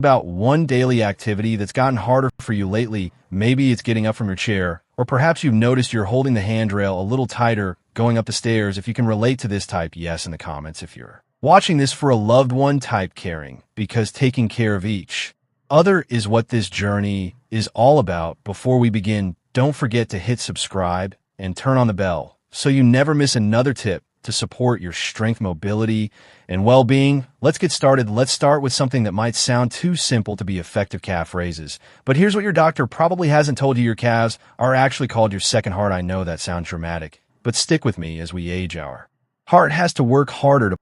about one daily activity that's gotten harder for you lately. Maybe it's getting up from your chair, or perhaps you've noticed you're holding the handrail a little tighter going up the stairs. If you can relate to this, type yes in the comments. If you're watching this for a loved one, type caring, because taking care of each other is what this journey is all about. Before we begin, don't forget to hit subscribe and turn on the bell so you never miss another tip to support your strength, mobility, and well-being. Let's get started. Let's start with something that might sound too simple to be effective: calf raises. But here's what your doctor probably hasn't told you: your calves are actually called your second heart. I know that sounds dramatic, but stick with me. As we age, our heart has to work harder to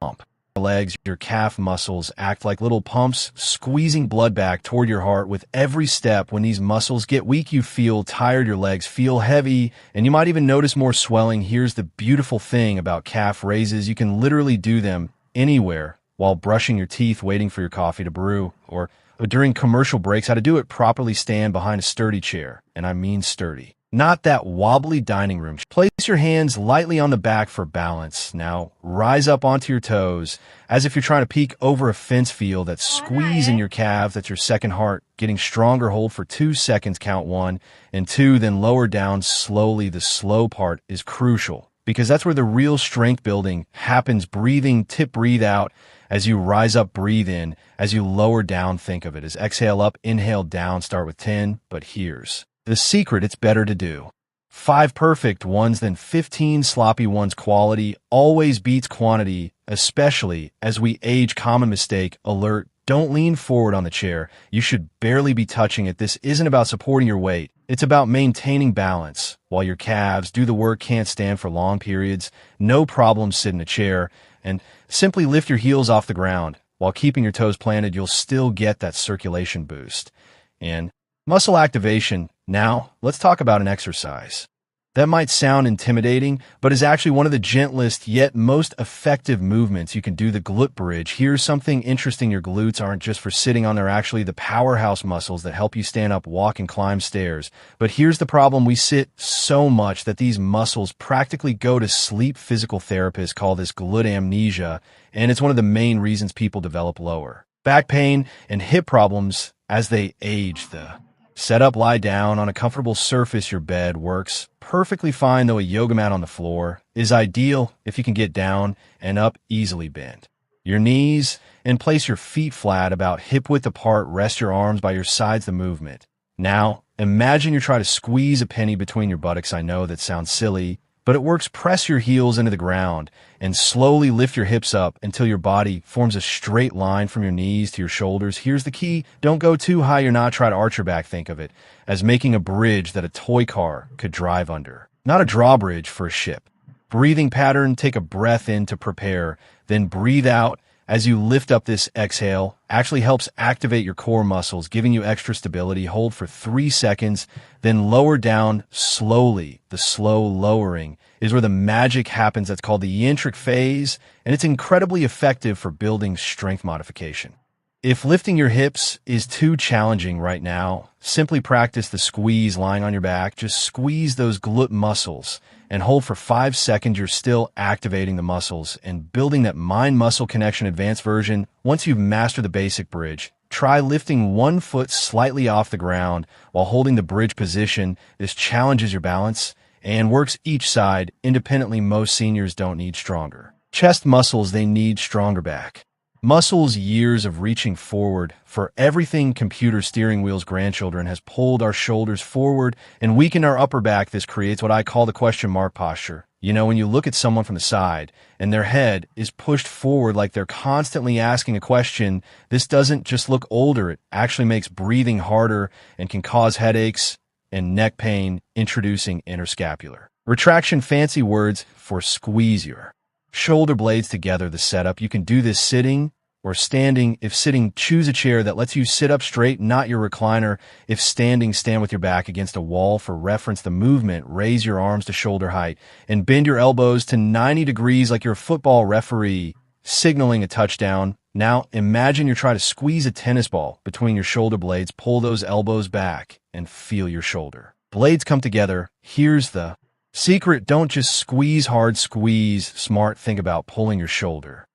pump. Legs, your calf muscles act like little pumps, squeezing blood back toward your heart with every step. When these muscles get weak, you feel tired, your legs feel heavy, and you might even notice more swelling. Here's the beautiful thing about calf raises: you can literally do them anywhere, while brushing your teeth, waiting for your coffee to brew, or during commercial breaks. How to do it properly: stand behind a sturdy chair, and I mean sturdy, not that wobbly dining room. Place your hands lightly on the back for balance. Now, rise up onto your toes, as if you're trying to peek over a fence. Feel that squeeze in your calf. That's your second heart getting stronger. Hold for 2 seconds. Count 1 and 2, then lower down slowly. The slow part is crucial, because that's where the real strength building happens. Breathing, breathe out. As you rise up, breathe in. As you lower down, think of it as exhale up, inhale down. Start with 10, but here's the secret: it's better to do 5 perfect ones than 15 sloppy ones. Quality always beats quantity, especially as we age. Common mistake alert: don't lean forward on the chair. You should barely be touching it. This isn't about supporting your weight. It's about maintaining balance while your calves do the work. Can't stand for long periods? No problem. Sit in a chair and simply lift your heels off the ground while keeping your toes planted. You'll still get that circulation boost and muscle activation. Now, let's talk about an exercise that might sound intimidating, but is actually one of the gentlest yet most effective movements. You can do the glute bridge. Here's something interesting: your glutes aren't just for sitting on, they're actually the powerhouse muscles that help you stand up, walk, and climb stairs. But here's the problem: we sit so much that these muscles practically go to sleep. Physical therapists call this glute amnesia, and it's one of the main reasons people develop lower back pain and hip problems as they age. The setup: lie down on a comfortable surface. Your bed works perfectly fine, though a yoga mat on the floor is ideal if you can get down and up easily. Bend your knees and place your feet flat, about hip width apart. Rest your arms by your sides. The movement. Now, imagine you're trying to squeeze a penny between your buttocks. I know that sounds silly, but it works. Press your heels into the ground and slowly lift your hips up until your body forms a straight line from your knees to your shoulders. Here's the key: don't go too high. You're not trying to arch your back. Think of it as making a bridge that a toy car could drive under, not a drawbridge for a ship. Breathing pattern: take a breath in to prepare, then breathe out as you lift up. This exhale actually helps activate your core muscles, giving you extra stability. Hold for 3 seconds, then lower down slowly. The slow lowering is where the magic happens. That's called the yentric phase, and it's incredibly effective for building strength modification. If lifting your hips is too challenging right now, simply practice the squeeze lying on your back. Just squeeze those glute muscles and hold for 5 seconds. You're still activating the muscles and building that mind-muscle connection. Advanced version: once you've mastered the basic bridge, try lifting one foot slightly off the ground while holding the bridge position. This challenges your balance and works each side independently. Most seniors don't need stronger chest muscles, they need stronger back muscles. Years of reaching forward for everything, computer steering wheels, grandchildren, has pulled our shoulders forward and weakened our upper back. This creates what I call the question mark posture. You know, when you look at someone from the side and their head is pushed forward like they're constantly asking a question, this doesn't just look older, it actually makes breathing harder and can cause headaches and neck pain. Introducing interscapular retraction, fancy words for squeeze your shoulder blades together. The setup: you can do this sitting or standing. If sitting, choose a chair that lets you sit up straight, not your recliner. If standing, stand with your back against a wall. For reference, the movement: raise your arms to shoulder height and bend your elbows to 90 degrees like you're a football referee signaling a touchdown. Now, imagine you're trying to squeeze a tennis ball between your shoulder blades. Pull those elbows back and feel your shoulder blades come together. Here's the secret: don't just squeeze hard, squeeze smart. Think about pulling your shoulder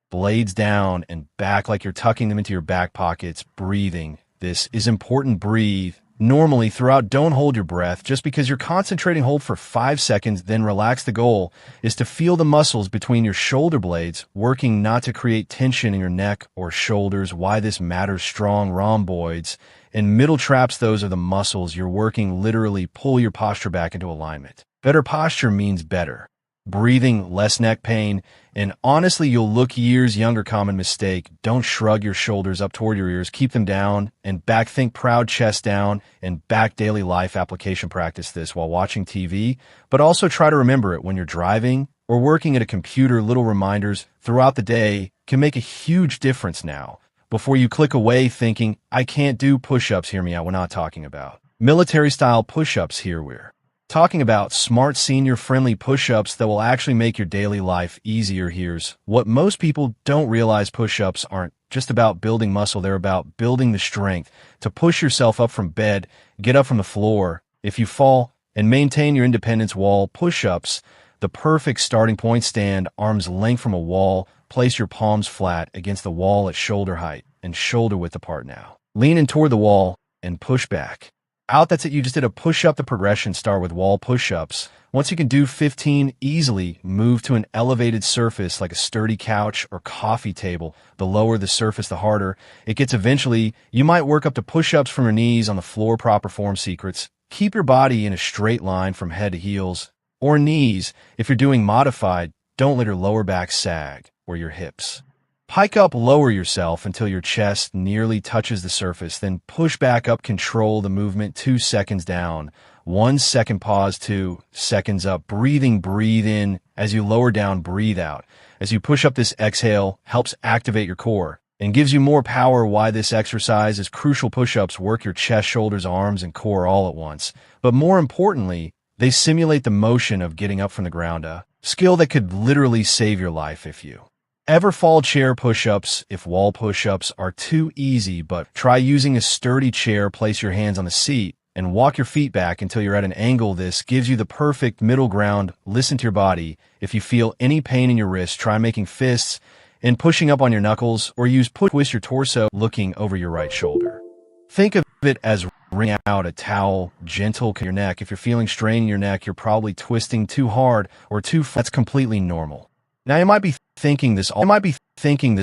blades down and back like you're tucking them into your back pockets, breathing. This is important. Breathe normally throughout. Don't hold your breath just because you're concentrating. Hold for 5 seconds, then relax. The goal is to feel the muscles between your shoulder blades working, not to create tension in your neck or shoulders. Why this matters: strong rhomboids and middle traps, those are the muscles you're working. Literally pull your posture back into alignment. Better posture means better breathing, less neck pain, and honestly, you'll look years younger. Common mistake: don't shrug your shoulders up toward your ears. Keep them down and back. Think proud, chest down and back. Daily life application. Practice this while watching TV, but also try to remember it when you're driving or working at a computer. Little reminders throughout the day can make a huge difference. Now, before you click away thinking, I can't do push-ups, hear me out. We're not talking about military-style push-ups here. We're talking about smart, senior-friendly push-ups that will actually make your daily life easier. Here's what most people don't realize: push-ups aren't just about building muscle, they're about building the strength to push yourself up from bed, get up from the floor if you fall, and maintain your independence. Wall push-ups, the perfect starting point. Stand arm's length from a wall, place your palms flat against the wall at shoulder height and shoulder width apart. Now, lean in toward the wall and push back out. That's it. You just did a push-up. The progression: start with wall push-ups. Once you can do 15 easily, move to an elevated surface like a sturdy couch or coffee table. The lower the surface, the harder it gets. Eventually, you might work up to push-ups from your knees on the floor. Proper form secrets: keep your body in a straight line from head to heels or knees. If you're doing modified, don't let your lower back sag or your hips pike up. Lower yourself until your chest nearly touches the surface, then push back up. Control the movement. 2 seconds down, 1 second pause, 2 seconds up. Breathing: breathe in as you lower down, breathe out as you push up. This exhale helps activate your core and gives you more power. Why this exercise is crucial: push-ups work your chest, shoulders, arms, and core all at once. But more importantly, they simulate the motion of getting up from the ground, a skill that could literally save your life if you ever fall. Chair push-ups: if wall push-ups are too easy, but try using a sturdy chair. Place your hands on the seat and walk your feet back until you're at an angle. This gives you the perfect middle ground. Listen to your body. If you feel any pain in your wrist, try making fists and pushing up on your knuckles, or use twist your torso, looking over your right shoulder. Think of it as wring out a towel, gentle your neck. If you're feeling strain in your neck, you're probably twisting too hard or too far. That's completely normal. Now, you might be thinking this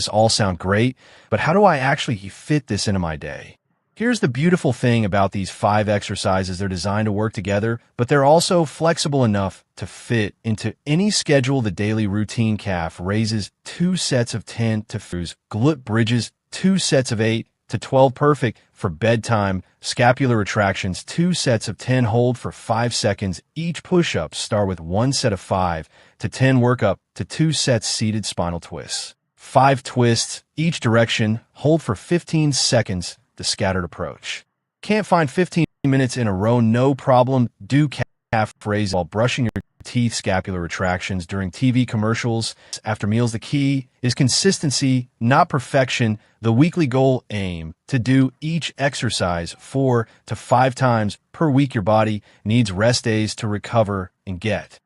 all sound great, but how do I actually fit this into my day? Here's the beautiful thing about these 5 exercises: they're designed to work together, but they're also flexible enough to fit into any schedule. The daily routine: calf raises, 2 sets of 10 to glute bridges, 2 sets of 8 to 12, perfect for bedtime. Scapular retractions, 2 sets of 10, hold for 5 seconds. Each push-up start with 1 set of 5 to 10, work up to 2 sets. Seated spinal twists, 5 twists each direction, hold for 15 seconds. The scattered approach: can't find 15 minutes in a row? No problem. Do calf raises while brushing your teeth. Scapular retractions during TV commercials, after meals. The key is consistency, not perfection. The weekly goal: aim to do each exercise 4 to 5 times per week. Your body needs rest days to recover and get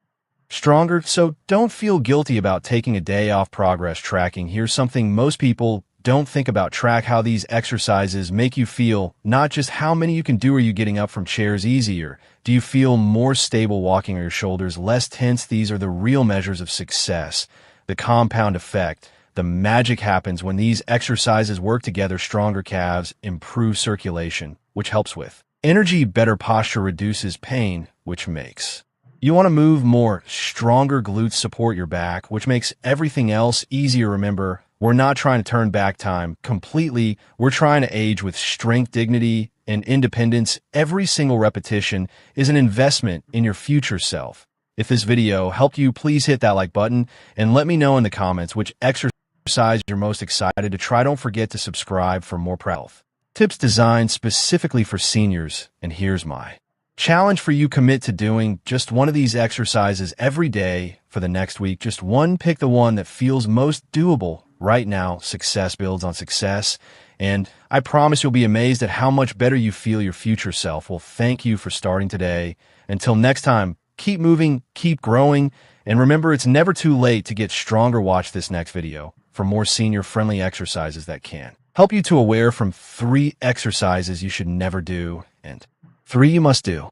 stronger, so don't feel guilty about taking a day off. Progress tracking: here's something most people don't think about. Track how these exercises make you feel, not just how many you can do. Are you getting up from chairs easier? Do you feel more stable walking? Are your shoulders less tense? These are the real measures of success. The compound effect: the magic happens when these exercises work together. Stronger calves improve circulation, which helps with energy. Better posture reduces pain, which makes you want to move more. Stronger glutes support your back, which makes everything else easier. Remember, we're not trying to turn back time completely. We're trying to age with strength, dignity, and independence. Every single repetition is an investment in your future self. If this video helped you, please hit that like button and let me know in the comments which exercise you're most excited to try. Don't forget to subscribe for more health tips designed specifically for seniors. And here's my challenge for you: commit to doing just one of these exercises every day for the next week. Just one. Pick the one that feels most doable right now. Success builds on success, and I promise you'll be amazed at how much better you feel. Your future self will thank you for starting today. Until next time, keep moving, keep growing, and remember, it's never too late to get stronger. Watch this next video. for more senior-friendly exercises that can help you to aware from 3 exercises you should never do and 3 you must do.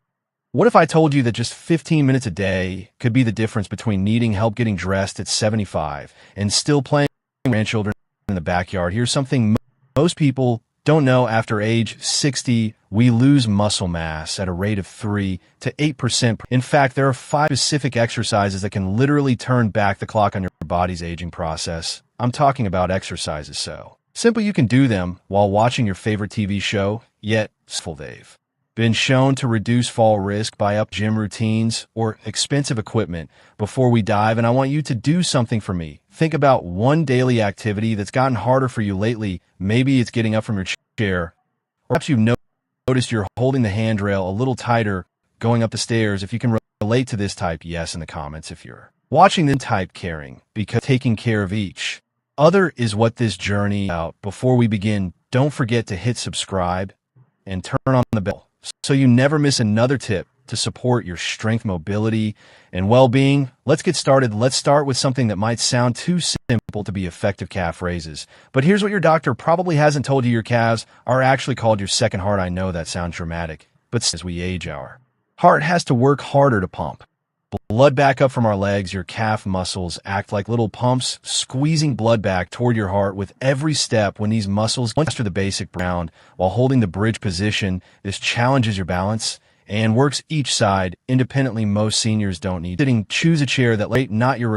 What if I told you that just 15 minutes a day could be the difference between needing help getting dressed at 75 and still playing with grandchildren in the backyard? Here's something most people don't know. After age 60, we lose muscle mass at a rate of 3 to 8%. In fact, there are 5 specific exercises that can literally turn back the clock on your body's aging process. I'm talking about exercises so simple you can do them while watching your favorite TV show, yet they've been shown to reduce fall risk by up gym routines or expensive equipment. Before we dive, and I want you to do something for me. Think about one daily activity that's gotten harder for you lately. Maybe it's getting up from your chair, or perhaps you've noticed you're holding the handrail a little tighter going up the stairs. If you can relate to this, type yes in the comments. If you're watching, then type caring, because taking care of each other is what this journey is about. Before we begin, don't forget to hit subscribe and turn on the bell so you never miss another tip to support your strength, mobility, and well-being. Let's get started. Let's start with something that might sound too simple to be effective: calf raises. But here's what your doctor probably hasn't told you: your calves are actually called your second heart. I know that sounds dramatic, but as we age, our heart has to work harder to pump blood back up from our legs. Your calf muscles act like little pumps, squeezing blood back toward your heart with every step. When these muscles master the basic ground while holding the bridge position, this challenges your balance and works each side independently. Most seniors don't need sitting. Choose a chair that not your